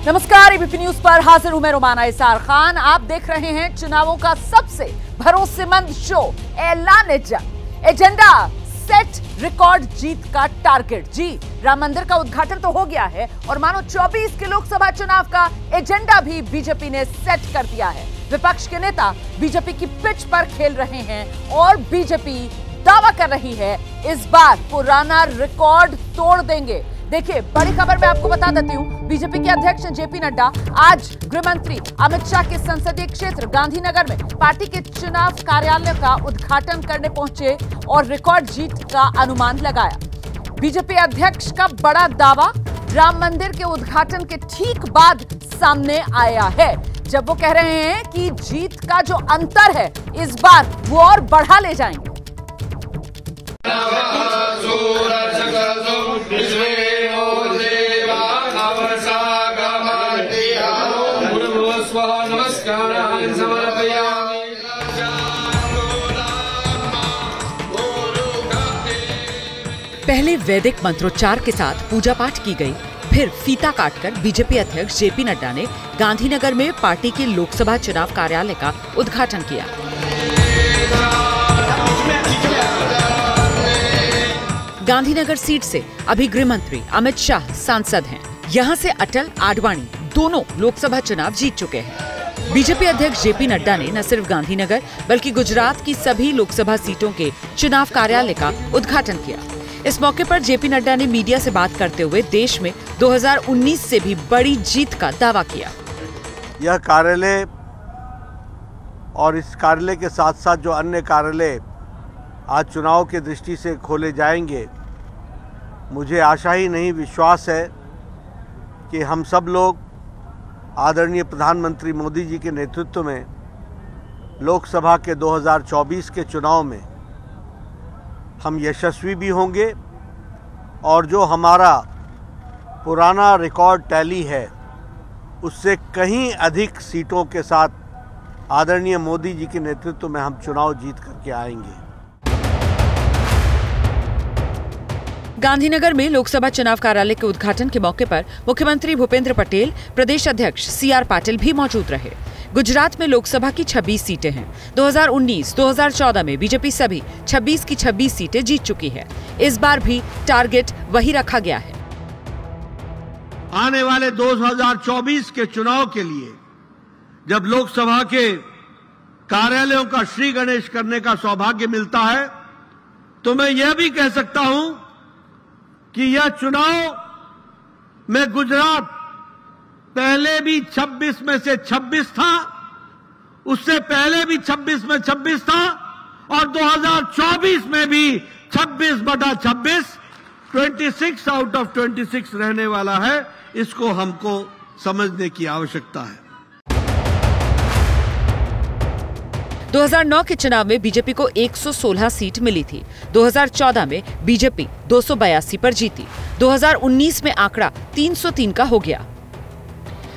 नमस्कार, ABP news पर हाजिर हूं मैं रोमाना इसार खान। आप देख रहे हैं चुनावों का सबसे भरोसेमंद शो ऐलान एजेंडा सेट रिकॉर्ड जीत का टारगेट। जी, राम मंदिर का उद्घाटन तो हो गया है और मानो 24 के लोकसभा चुनाव का एजेंडा भी बीजेपी ने सेट कर दिया है। विपक्ष के नेता बीजेपी की पिच पर खेल रहे हैं और बीजेपी दावा कर रही है इस बार पुराना रिकॉर्ड तोड़ देंगे। देखिए, बड़ी खबर मैं आपको बता देती हूं। बीजेपी के अध्यक्ष जेपी नड्डा आज गृह मंत्री अमित शाह के संसदीय क्षेत्र गांधीनगर में पार्टी के चुनाव कार्यालय का उद्घाटन करने पहुंचे और रिकॉर्ड जीत का अनुमान लगाया। बीजेपी अध्यक्ष का बड़ा दावा राम मंदिर के उद्घाटन के ठीक बाद सामने आया है, जब वो कह रहे हैं कि जीत का जो अंतर है इस बार वो और बढ़ा ले जाएंगे। पहले वैदिक मंत्रोच्चार के साथ पूजा पाठ की गई, फिर फीता काटकर बीजेपी अध्यक्ष जेपी नड्डा ने गांधीनगर में पार्टी के लोकसभा चुनाव कार्यालय का उद्घाटन किया। गांधीनगर सीट से अभी गृह मंत्री अमित शाह सांसद हैं। यहां से अटल, आडवाणी दोनों लोकसभा चुनाव जीत चुके हैं। बीजेपी अध्यक्ष जेपी नड्डा ने न सिर्फ गांधीनगर बल्कि गुजरात की सभी लोकसभा सीटों के चुनाव कार्यालय का उद्घाटन किया। इस मौके पर जेपी नड्डा ने मीडिया से बात करते हुए देश में 2019 से भी बड़ी जीत का दावा किया। यह कार्यालय और इस कार्यालय के साथ साथ जो अन्य कार्यालय आज चुनाव के दृष्टि से खोले जाएंगे, मुझे आशा ही नहीं विश्वास है कि हम सब लोग आदरणीय प्रधानमंत्री मोदी जी के नेतृत्व में लोकसभा के 2024 के चुनाव में हम यशस्वी भी होंगे और जो हमारा पुराना रिकॉर्ड टैली है उससे कहीं अधिक सीटों के साथ आदरणीय मोदी जी के नेतृत्व में हम चुनाव जीत करके आएंगे। गांधीनगर में लोकसभा चुनाव कार्यालय के उद्घाटन के मौके पर मुख्यमंत्री भूपेंद्र पटेल, प्रदेश अध्यक्ष सीआर पाटिल भी मौजूद रहे। गुजरात में लोकसभा की 26 सीटें हैं। 2019-2014 में बीजेपी सभी 26 की 26 सीटें जीत चुकी है। इस बार भी टारगेट वही रखा गया है। आने वाले 2024 के चुनाव के लिए जब लोकसभा के कार्यालयों का श्री गणेश करने का सौभाग्य मिलता है तो मैं यह भी कह सकता हूं कि यह चुनाव में गुजरात पहले भी 26 में से 26 था, उससे पहले भी 26 में 26 था और 2024 में भी 26/26, 26 आउट ऑफ 26 रहने वाला है। इसको हमको समझने की आवश्यकता है। 2009 के चुनाव में बीजेपी को 116 सीट मिली थी। 2014 में बीजेपी 282 पर जीती। 2019 में आंकड़ा 303 का हो गया।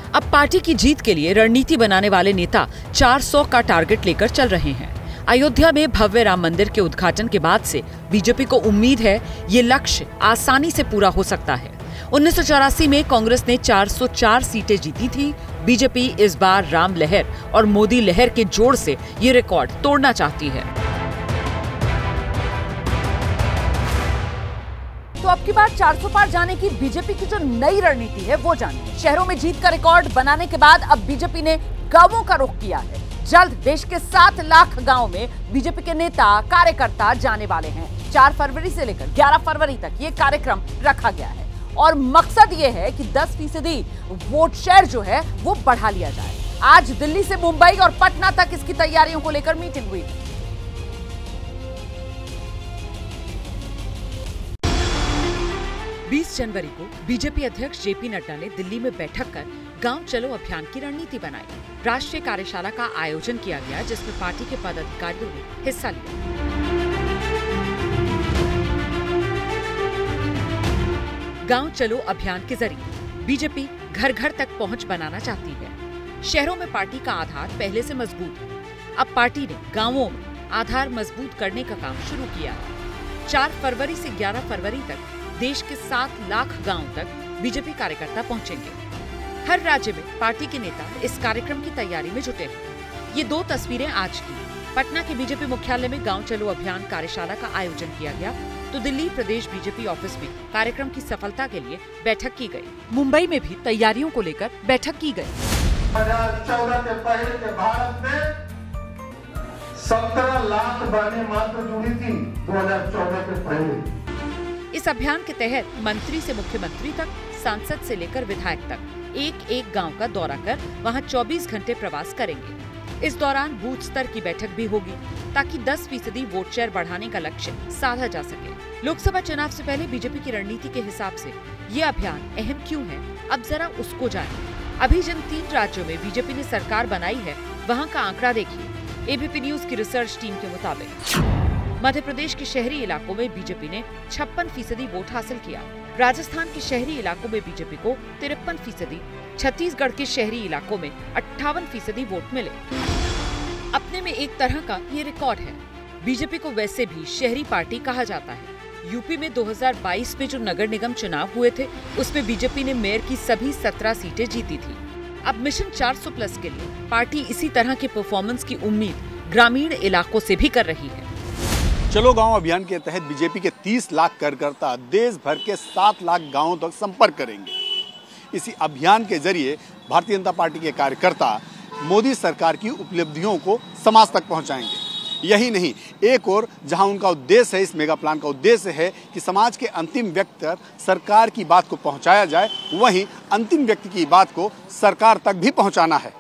अब पार्टी की जीत के लिए रणनीति बनाने वाले नेता 400 का टारगेट लेकर चल रहे हैं। अयोध्या में भव्य राम मंदिर के उद्घाटन के बाद से बीजेपी को उम्मीद है ये लक्ष्य आसानी से पूरा हो सकता है। 1984 में कांग्रेस ने 404 सीटें जीती थी। बीजेपी इस बार राम लहर और मोदी लहर के जोड़ से ये रिकॉर्ड तोड़ना चाहती है। तो अब की बार 400 पार जाने की बीजेपी की जो नई रणनीति है वो जानिए। शहरों में जीत का रिकॉर्ड बनाने के बाद अब बीजेपी ने गांवों का रुख किया है। जल्द देश के 7 लाख गांव में बीजेपी के नेता कार्यकर्ता जाने वाले हैं। 4 फरवरी से लेकर 11 फरवरी तक ये कार्यक्रम रखा गया है और मकसद ये है कि 10% वोट शेयर जो है वो बढ़ा लिया जाए। आज दिल्ली से मुंबई और पटना तक इसकी तैयारियों को लेकर मीटिंग हुई। 20 जनवरी को बीजेपी अध्यक्ष जेपी नड्डा ने दिल्ली में बैठक कर गांव चलो अभियान की रणनीति बनाई। राष्ट्रीय कार्यशाला का आयोजन किया गया जिसमें पार्टी के पदाधिकारियों ने हिस्सा लिया। गांव चलो अभियान के जरिए बीजेपी घर घर तक पहुंच बनाना चाहती है। शहरों में पार्टी का आधार पहले से मजबूत है। अब पार्टी ने गांवों में आधार मजबूत करने का काम शुरू किया है। 4 फरवरी से 11 फरवरी तक देश के 7 लाख गांव तक बीजेपी कार्यकर्ता पहुंचेंगे। हर राज्य में पार्टी के नेता इस कार्यक्रम की तैयारी में जुटे हैं। ये 2 तस्वीरें आज की। पटना के बीजेपी मुख्यालय में गांव चलो अभियान कार्यशाला का आयोजन किया गया, तो दिल्ली प्रदेश बीजेपी ऑफिस में कार्यक्रम की सफलता के लिए बैठक की गई। मुंबई में भी तैयारियों को लेकर बैठक की गई। 2014 के पहले के भारत में 17 लाख बहनें मात्र जुड़ी थी 2014 के पहले। इस अभियान के तहत मंत्री से मुख्यमंत्री तक, सांसद से लेकर विधायक तक एक गांव का दौरा कर वहां 24 घंटे प्रवास करेंगे। इस दौरान बूथ स्तर की बैठक भी होगी ताकि 10% वोट शेयर बढ़ाने का लक्ष्य साधा जा सके। लोकसभा चुनाव से पहले बीजेपी की रणनीति के हिसाब से ये अभियान अहम क्यों है, अब जरा उसको जानें। अभी जिन 3 राज्यों में बीजेपी ने सरकार बनाई है, वहाँ का आंकड़ा देखिए। एबीपी न्यूज की रिसर्च टीम के मुताबिक मध्य प्रदेश के शहरी इलाकों में बीजेपी ने 56% वोट हासिल किया। राजस्थान के शहरी इलाकों में बीजेपी को 53%, छत्तीसगढ़ के शहरी इलाकों में 58% वोट मिले। अपने में एक तरह का ये रिकॉर्ड है। बीजेपी को वैसे भी शहरी पार्टी कहा जाता है। यूपी में 2022 में जो नगर निगम चुनाव हुए थे, उसमें बीजेपी ने मेयर की सभी 17 सीटें जीती थी। अब मिशन 400+ के लिए पार्टी इसी तरह के परफॉर्मेंस की उम्मीद ग्रामीण इलाकों से भी कर रही है। चलो गांव अभियान के तहत बीजेपी के 30 लाख कार्यकर्ता देश भर के 7 लाख गांवों तक संपर्क करेंगे। इसी अभियान के जरिए भारतीय जनता पार्टी के कार्यकर्ता मोदी सरकार की उपलब्धियों को समाज तक पहुंचाएंगे। यही नहीं, एक और जहां उनका उद्देश्य है, इस मेगा प्लान का उद्देश्य है कि समाज के अंतिम व्यक्ति तक सरकार की बात को पहुंचाया जाए, वहीं अंतिम व्यक्ति की बात को सरकार तक भी पहुंचाना है।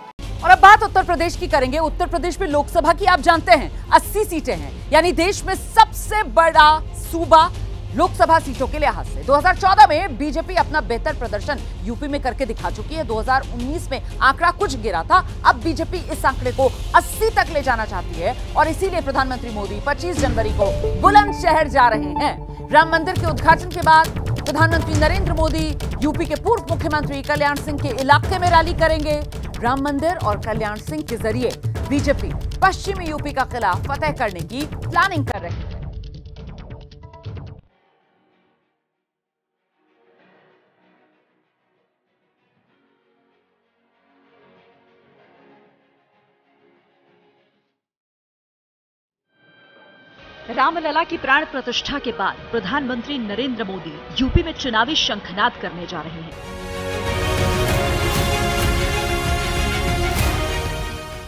और अब बात उत्तर प्रदेश की करेंगे। उत्तर प्रदेश में लोकसभा की आप जानते हैं 80 सीटें हैं, यानी देश में सबसे बड़ा सूबा लोकसभा सीटों के लिहाज से। 2014 में बीजेपी अपना बेहतर प्रदर्शन यूपी में करके दिखा चुकी है। 2019 में आंकड़ा कुछ गिरा था, अब बीजेपी इस आंकड़े को 80 तक ले जाना चाहती है और इसीलिए प्रधानमंत्री मोदी 25 जनवरी को बुलंदशहर जा रहे हैं। राम मंदिर के उद्घाटन के बाद प्रधानमंत्री नरेंद्र मोदी यूपी के पूर्व मुख्यमंत्री कल्याण सिंह के इलाके में रैली करेंगे। राम मंदिर और कल्याण सिंह के जरिए बीजेपी पश्चिमी यूपी का किला फतेह करने की प्लानिंग कर रही है। रामलला की प्राण प्रतिष्ठा के बाद प्रधानमंत्री नरेंद्र मोदी यूपी में चुनावी शंखनाद करने जा रहे हैं।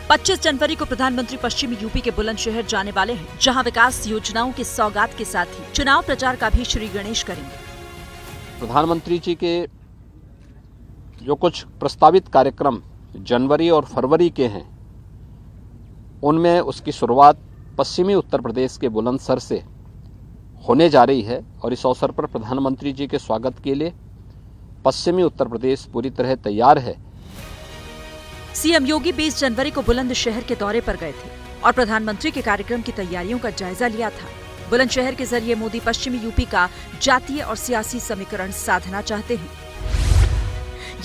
25 जनवरी को प्रधानमंत्री पश्चिमी यूपी के बुलंदशहर जाने वाले हैं, जहां विकास योजनाओं की सौगात के साथ ही चुनाव प्रचार का भी श्री गणेश करेंगे। प्रधानमंत्री जी के जो कुछ प्रस्तावित कार्यक्रम जनवरी और फरवरी के हैं, उनमें उसकी शुरुआत पश्चिमी उत्तर प्रदेश के बुलंदशहर से होने जा रही है और इस अवसर पर प्रधानमंत्री जी के स्वागत के लिए पश्चिमी उत्तर प्रदेश पूरी तरह तैयार है। सीएम योगी 20 जनवरी को बुलंदशहर के दौरे पर गए थे और प्रधानमंत्री के कार्यक्रम की तैयारियों का जायजा लिया था। बुलंदशहर के जरिए मोदी पश्चिमी यूपी का जातीय और सियासी समीकरण साधना चाहते हैं।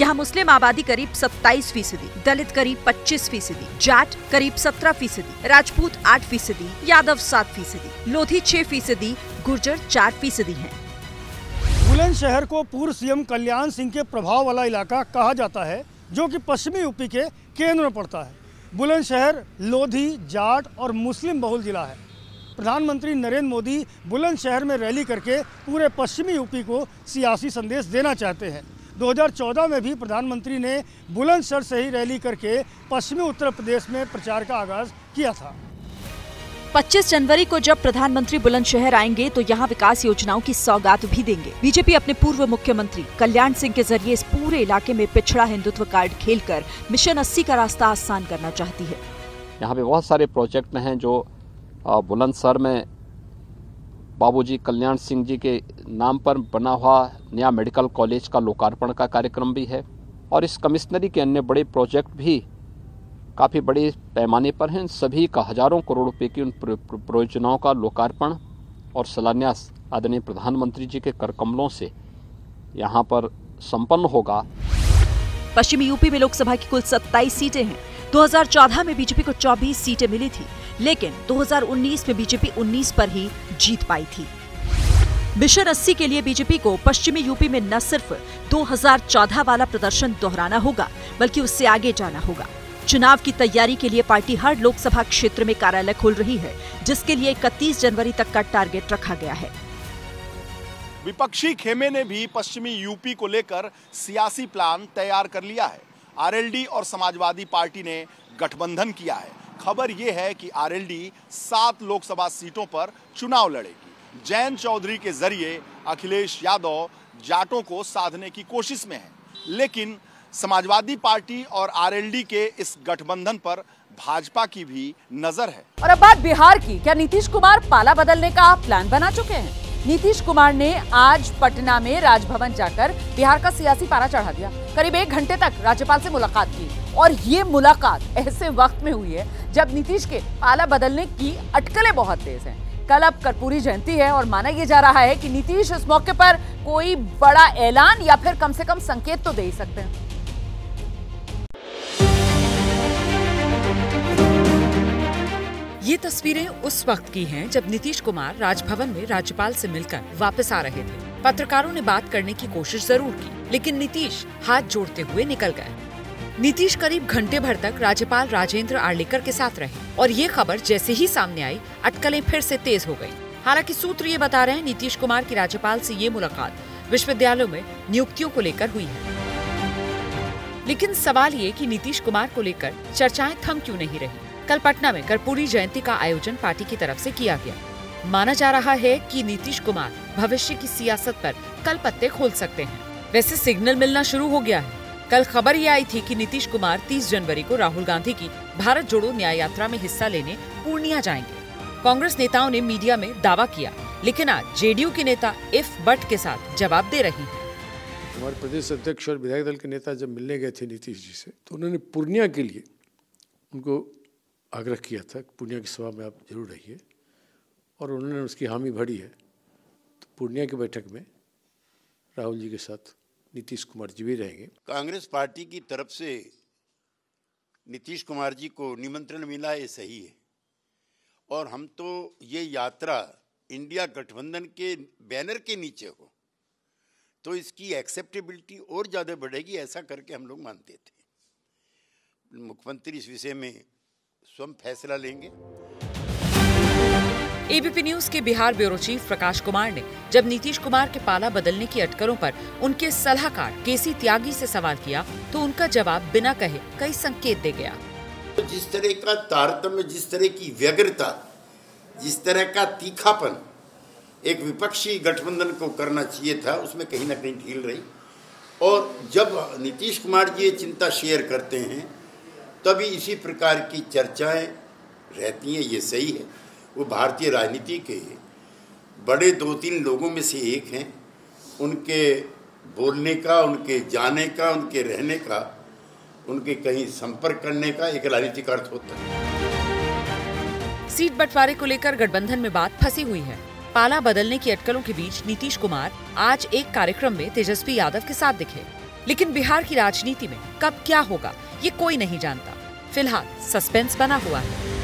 यहाँ मुस्लिम आबादी करीब 27%, दलित करीब 25%, जाट करीब 17%, राजपूत 8%, यादव 7%, लोधी 6%, गुर्जर 4% हैं। बुलंदशहर को पूर्व सीएम कल्याण सिंह के प्रभाव वाला इलाका कहा जाता है, जो कि पश्चिमी यूपी के केंद्र में पड़ता है। बुलंदशहर लोधी, जाट और मुस्लिम बहुल जिला है। प्रधानमंत्री नरेंद्र मोदी बुलंदशहर में रैली करके पूरे पश्चिमी यूपी को सियासी संदेश देना चाहते हैं। 2014 में भी प्रधानमंत्री ने बुलंदशहर से ही रैली करके पश्चिमी उत्तर प्रदेश में प्रचार का आगाज किया था। 25 जनवरी को जब प्रधानमंत्री बुलंदशहर आएंगे तो यहाँ विकास योजनाओं की सौगात भी देंगे। बीजेपी अपने पूर्व मुख्यमंत्री कल्याण सिंह के जरिए इस पूरे इलाके में पिछड़ा हिंदुत्व कार्ड खेलकर मिशन 80 का रास्ता आसान करना चाहती है। यहाँ पे बहुत सारे प्रोजेक्ट हैं जो बुलंदशहर में बाबूजी कल्याण सिंह जी के नाम पर बना हुआ नया मेडिकल कॉलेज का लोकार्पण का कार्यक्रम भी है और इस कमिश्नरी के अन्य बड़े प्रोजेक्ट भी काफ़ी बड़े पैमाने पर हैं। सभी का हजारों करोड़ रुपए की उन परियोजनाओं का लोकार्पण और शिलान्यास आदरणीय प्रधानमंत्री जी के करकमलों से यहाँ पर संपन्न होगा। पश्चिमी यूपी में लोकसभा की कुल 27 सीटें हैं। 2014 में बीजेपी को 24 सीटें मिली थी, लेकिन 2019 में बीजेपी 19 पर ही जीत पाई थी। मिशन 80 के लिए बीजेपी को पश्चिमी यूपी में न सिर्फ 2014 वाला प्रदर्शन दोहराना होगा, बल्कि उससे आगे जाना होगा। चुनाव की तैयारी के लिए पार्टी हर लोकसभा क्षेत्र में कार्यालय खोल रही है, जिसके लिए 31 जनवरी तक का टारगेट रखा गया है। विपक्षी खेमे ने भी पश्चिमी यूपी को लेकर सियासी प्लान तैयार कर लिया है। आरएलडी और समाजवादी पार्टी ने गठबंधन किया है। खबर यह है कि आरएलडी 7 लोकसभा सीटों पर चुनाव लड़ेगी। जयंत चौधरी के जरिए अखिलेश यादव जाटों को साधने की कोशिश में है, लेकिन समाजवादी पार्टी और आरएलडी के इस गठबंधन पर भाजपा की भी नजर है। और अब बात बिहार की। क्या नीतीश कुमार पाला बदलने का प्लान बना चुके हैं? नीतीश कुमार ने आज पटना में राजभवन जाकर बिहार का सियासी पारा चढ़ा दिया। करीब 1 घंटे तक राज्यपाल से मुलाकात की, और ये मुलाकात ऐसे वक्त में हुई है जब नीतीश के पाला बदलने की अटकलें बहुत तेज हैं। कल अब कर्पूरी जयंती है और माना यह जा रहा है कि नीतीश इस मौके पर कोई बड़ा ऐलान या फिर कम से कम संकेत तो दे ही सकते हैं। ये तस्वीरें उस वक्त की हैं जब नीतीश कुमार राजभवन में राज्यपाल से मिलकर वापस आ रहे थे। पत्रकारों ने बात करने की कोशिश जरूर की, लेकिन नीतीश हाथ जोड़ते हुए निकल गए। नीतीश करीब घंटे भर तक राज्यपाल राजेंद्र आर्लेकर के साथ रहे, और ये खबर जैसे ही सामने आई, अटकलें फिर से तेज हो गई। हालांकि सूत्र ये बता रहे हैं नीतीश कुमार की राज्यपाल से ये मुलाकात विश्वविद्यालयों में नियुक्तियों को लेकर हुई है। लेकिन सवाल ये कि नीतीश कुमार को लेकर चर्चाएं थम क्यों नहीं रही। कल पटना में कर्पूरी जयंती का आयोजन पार्टी की तरफ से किया गया। माना जा रहा है कि नीतीश कुमार भविष्य की सियासत पर कल पत्ते खोल सकते हैं। वैसे सिग्नल मिलना शुरू हो गया है। कल खबर ये आई थी कि नीतीश कुमार 30 जनवरी को राहुल गांधी की भारत जोड़ो न्याय यात्रा में हिस्सा लेने पूर्णिया जाएंगे। कांग्रेस नेताओं ने मीडिया में दावा किया, लेकिन आज जेडीयू के नेता इफ बट के साथ जवाब दे रही हैं। हमारे प्रदेश अध्यक्ष और विधायक दल के नेता जब मिलने गए थे नीतीश जी से, तो उन्होंने पूर्णिया के लिए उनको आग्रह किया था, पूर्णिया की सभा में आप जरूर रहिए, और उन्होंने उसकी हामी भरी है। तो पूर्णिया की बैठक में राहुल जी के साथ नीतीश कुमार जी भी रहेंगे। कांग्रेस पार्टी की तरफ से नीतीश कुमार जी को निमंत्रण मिला, ये सही है, और हम तो ये यात्रा इंडिया गठबंधन के बैनर के नीचे हो तो इसकी एक्सेप्टेबिलिटी और ज़्यादा बढ़ेगी, ऐसा करके हम लोग मानते थे। मुख्यमंत्री इस विषय में स्वयं फैसला लेंगे। एबीपी न्यूज के बिहार ब्यूरो चीफ प्रकाश कुमार ने जब नीतीश कुमार के पाला बदलने की अटकलों पर उनके सलाहकार केसी त्यागी से सवाल किया, तो उनका जवाब बिना कहे कई संकेत दे गया। जिस तरह का तारतम्य, जिस तरह की व्यग्रता, जिस तरह का तीखापन एक विपक्षी गठबंधन को करना चाहिए था, उसमें कहीं ना कहीं ढील रही। और जब नीतीश कुमार जी ये चिंता शेयर करते हैं, तभी इसी प्रकार की चर्चाएं रहती हैं। ये सही है, वो भारतीय राजनीति के बड़े 2-3 लोगों में से एक हैं। उनके बोलने का, उनके जाने का, उनके रहने का, उनके कहीं संपर्क करने का एक राजनीतिक अर्थ होता है। सीट बंटवारे को लेकर गठबंधन में बात फंसी हुई है। पाला बदलने की अटकलों के बीच नीतीश कुमार आज एक कार्यक्रम में तेजस्वी यादव के साथ दिखे, लेकिन बिहार की राजनीति में कब क्या होगा ये कोई नहीं जानता। फिलहाल सस्पेंस बना हुआ है।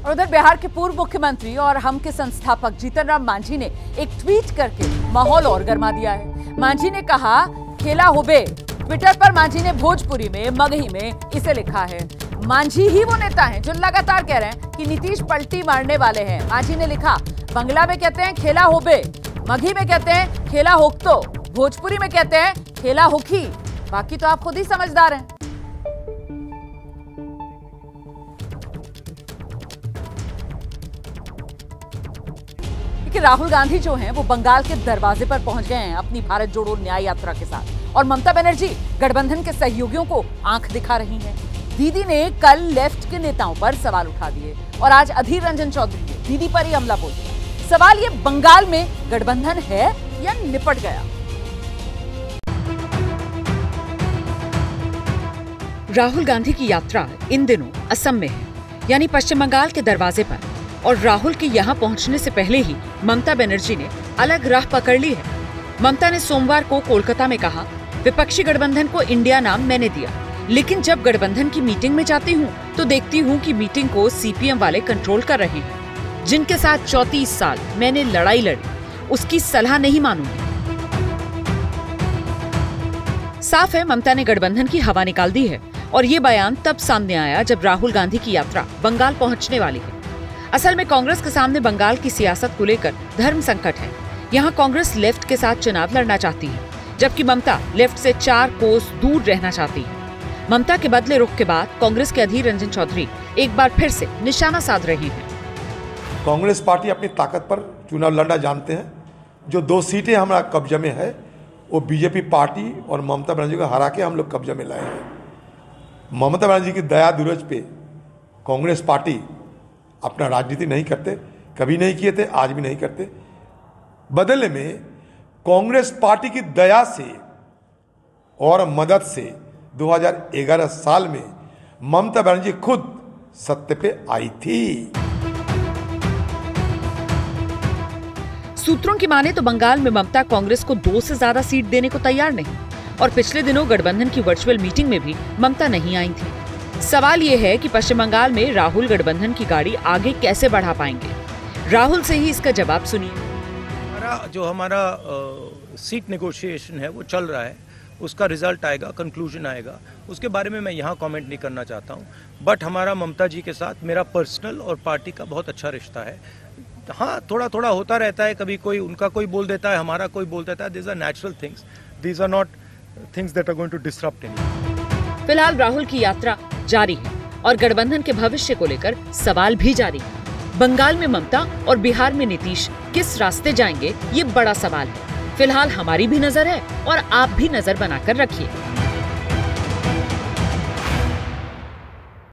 और उधर बिहार के पूर्व मुख्यमंत्री और हम के संस्थापक जीतन राम मांझी ने एक ट्वीट करके माहौल और गर्मा दिया है। मांझी ने कहा, खेला होबे। ट्विटर पर मांझी ने भोजपुरी में, मगही में इसे लिखा है। मांझी ही वो नेता हैं जो लगातार कह रहे हैं कि नीतीश पलटी मारने वाले हैं। मांझी ने लिखा, बंगला में कहते हैं खेला होबे, मगही में कहते हैं खेला होक्तो, भोजपुरी में कहते हैं खेला होखी, बाकी तो आप खुद ही समझदार हैं। कि राहुल गांधी जो हैं वो बंगाल के दरवाजे पर पहुंच गए हैं अपनी भारत जोड़ो न्याय यात्रा के साथ, और ममता बनर्जी गठबंधन के सहयोगियों को आंख दिखा रही हैं। दीदी ने कल लेफ्ट के नेताओं पर सवाल उठा दिए और आज अधीर रंजन चौधरी ने दीदी पर ही हमला बोल दिया। सवाल ये, बंगाल में गठबंधन है या निपट गया? राहुल गांधी की यात्रा इन दिनों असम में है, यानी पश्चिम बंगाल के दरवाजे पर, और राहुल के यहाँ पहुंचने से पहले ही ममता बनर्जी ने अलग राह पकड़ ली है। ममता ने सोमवार को कोलकाता में कहा, विपक्षी गठबंधन को इंडिया नाम मैंने दिया, लेकिन जब गठबंधन की मीटिंग में जाती हूँ तो देखती हूँ कि मीटिंग को सीपीएम वाले कंट्रोल कर रहे हैं। जिनके साथ 34 साल मैंने लड़ाई लड़ी, उसकी सलाह नहीं मानूंगी। साफ है ममता ने गठबंधन की हवा निकाल दी है और ये बयान तब सामने आया जब राहुल गांधी की यात्रा बंगाल पहुंचने वाली है। असल में कांग्रेस के सामने बंगाल की सियासत को लेकर धर्म संकट है। यहाँ कांग्रेस लेफ्ट के साथ चुनाव लड़ना चाहती है, जबकि ममता लेफ्ट से 4 कोस दूर रहना चाहती है। ममता के बदले रुख के बाद कांग्रेस के अधीर रंजन चौधरी एक बार फिर से निशाना साध रहे हैं। कांग्रेस पार्टी अपनी ताकत पर चुनाव लड़ना जानते हैं। जो 2 सीटें हमारा कब्जे में है वो बीजेपी पार्टी और ममता बनर्जी को हरा के हम लोग कब्जे में लाए हैं। ममता बनर्जी की दया दुरज पे कांग्रेस पार्टी अपना राजनीति नहीं करते, कभी नहीं किए थे, आज भी नहीं करते। बदले में कांग्रेस पार्टी की दया से और मदद से 2011 साल में ममता बनर्जी खुद सत्ता पे आई थी। सूत्रों की माने तो बंगाल में ममता कांग्रेस को 2 से ज्यादा सीट देने को तैयार नहीं, और पिछले दिनों गठबंधन की वर्चुअल मीटिंग में भी ममता नहीं आई थी। सवाल ये है कि पश्चिम बंगाल में राहुल गठबंधन की गाड़ी आगे कैसे बढ़ा पाएंगे। राहुल से ही इसका जवाब सुनिए। हमारा सीट नेगोशिएशन है वो चल रहा है, उसका रिजल्ट आएगा, कंक्लूजन आएगा, उसके बारे में मैं यहाँ कमेंट नहीं करना चाहता हूँ। बट हमारा ममता जी के साथ मेरा पर्सनल और पार्टी का बहुत अच्छा रिश्ता है। हाँ, थोड़ा थोड़ा होता रहता है, कभी कोई उनका कोई बोल देता है, हमारा कोई बोल देता है। These are natural things, these are not things that are going to disrupt any. फिलहाल राहुल की यात्रा जारी है और गठबंधन के भविष्य को लेकर सवाल भी जारी है। बंगाल में ममता और बिहार में नीतीश किस रास्ते जाएंगे, ये बड़ा सवाल है। फिलहाल हमारी भी नजर है और आप भी नजर बनाकर रखिए।